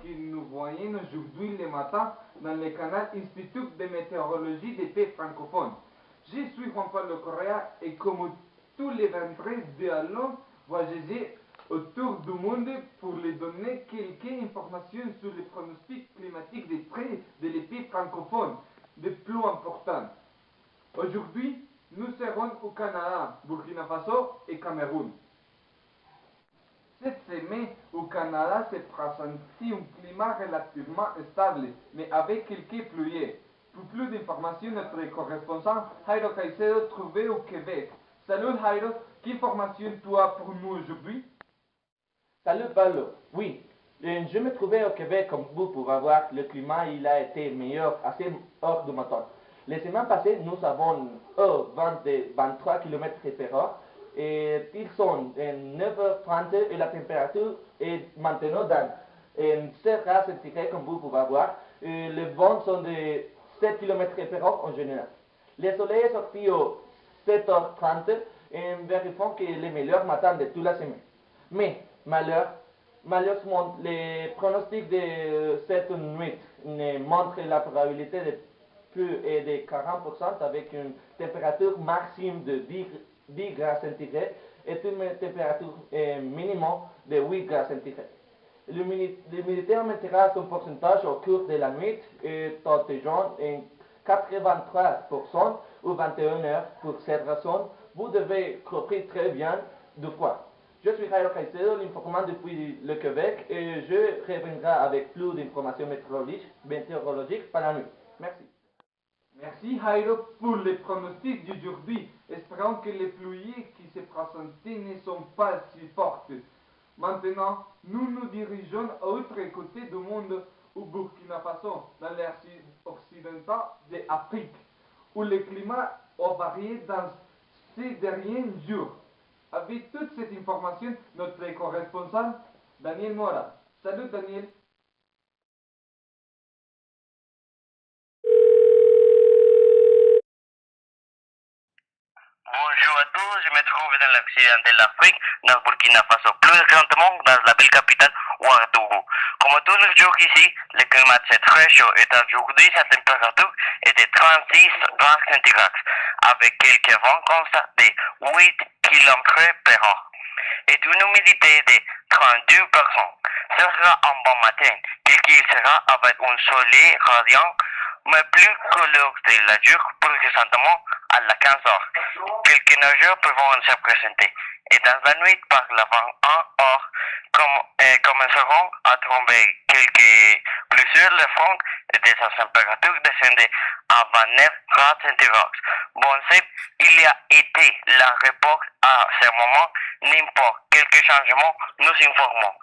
que nous voyons aujourd'hui le matin dans le canal Institut de météorologie des pays francophones. Je suis Juan-Pablo Correa et comme tous les vendredis, allons voyager autour du monde pour les donner quelques informations sur les pronostics climatiques des traits de les pays francophones, des plus importants. Aujourd'hui, nous serons au Canada, Burkina Faso et Cameroun. Cette semaine, au Canada, se présente un climat relativement stable, mais avec quelques pluies. Pour plus d'informations, notre correspondant Jairo Caicedo trouvé au Québec. Salut Jairo, quelle information tu as pour nous aujourd'hui? Salut Pablo, oui, je me trouvais au Québec comme vous pouvez voir, le climat il a été meilleur, assez hors de ma temps. Les semaines passées, nous avons 23 km/h et ils sont 9h30 et la température est maintenant dans 7 grades centigrades comme vous pouvez voir. Les vents sont de 7 km/h en général. Le soleil est sorti aux 7h30 et vérifions que le meilleur matin de toute la semaine. Mais malheureusement, les pronostics de cette nuit montrent la probabilité de pluie est de 40% avec une température maximum de 10 grades centigrades et une température minimum de 8 grades centigrades. L'humidité aumentera son pourcentage au cours de la nuit et atteindra 83% ou 21 heures. Pour cette raison, vous devez couvrir très bien du froid. Je suis Jairo Caicedo, l'informant depuis le Québec, et je reviendrai avec plus d'informations météorologiques par la nuit. Merci. Merci Jairo pour les pronostics d'aujourd'hui. Espérons que les pluies qui se présentent ne sont pas si fortes. Maintenant, nous nous dirigeons à l'autre côté du monde, au Burkina Faso, dans l'Asie occidentale de l'Afrique, où le climat a varié dans ces derniers jours. Avec toute cette information, notre correspondant, Daniel Mora. Salut Daniel. Bonjour à tous, je me trouve dans l'Occident de l'Afrique, dans Burkina Faso, plus exactement dans la ville capitale Ouagadougou. Comme tous les jours ici, le climat est très chaud et aujourd'hui sa température est de 36 grades centigrades, avec quelques vents constants de 8 km/h et une humidité de 32%. Ce sera un bon matin, qu'il sera avec un soleil radiant, mais plus que l'heure de la jour, plus récemment à la 15 heures. Quelques nageurs peuvent se présenter. Et dans la nuit, par la 21 heures, commenceront à tomber plusieurs le front de sa température descendait à 29 grades centigrades. Bon, il y a été la report à ce moment, n'importe quel changement, nous informons.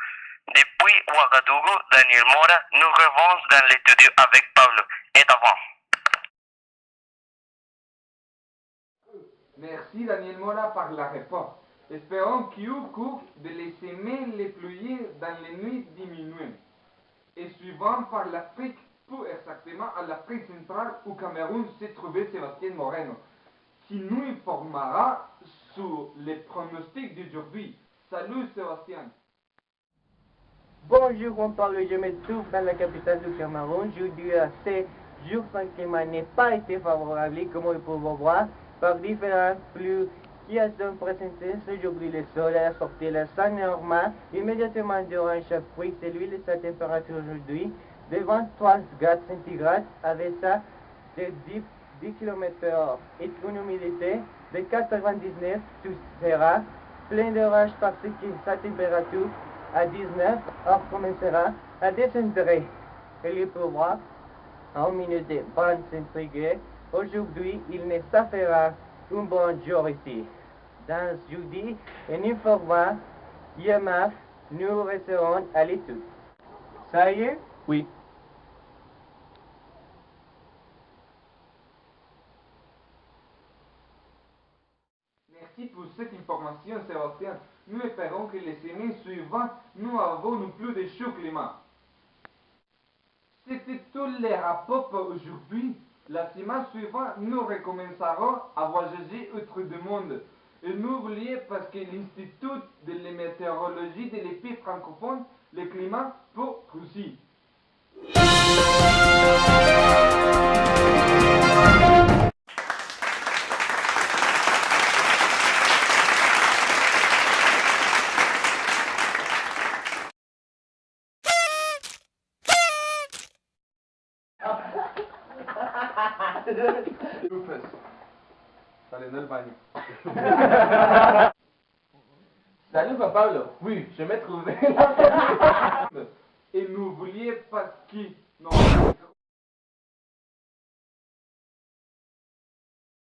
Depuis Ouagadougou, Daniel Mora, nous revenons dans les studios avec Pablo. Et avant. Merci Daniel Mora par la réponse. Espérons qu'au cours de les semaines, les pluies dans les nuits diminuent. Et suivant par l'Afrique, plus exactement à l'Afrique centrale, au Cameroun, se trouvait Sébastien Moreno, qui nous informera sur les pronostics d'aujourd'hui. Salut Sébastien. Bonjour, on parle, je me trouve dans la capitale du Cameroun. Je dis à ces jours, son climat n'a pas été favorable, comme vous pouvez voir, par différentes pluies qui sont présentées. Aujourd'hui, le soleil a sorti le sang normal, immédiatement durant chaque pluie, celui de sa température aujourd'hui, de 23 grades centigrades, avec ça de 10 km/h et une humidité de 99, tout sera plein d'orage parce que sa température à 19 heures commencera à descendre. Et il pleuvra en minute de 25 degrés. Aujourd'hui, il ne s'affaira un bon jour ici. Dans jeudi, en informant IMF, nous resterons à l'étude. Ça y est? Oui. Merci pour cette information, Sébastien. Nous espérons que les semaines suivantes, nous avons plus de chaud climat. C'était tous les rapports pour aujourd'hui. La semaine suivante, nous recommencerons à voyager outre du monde. Et n'oubliez pas que l'Institut de la météorologie de l'épée francophone, le climat pour Russie. Rufus, sale del baño. Salut Juan Pablo. Oui, je me trouvais. Et nous vouliez pas qui? Non.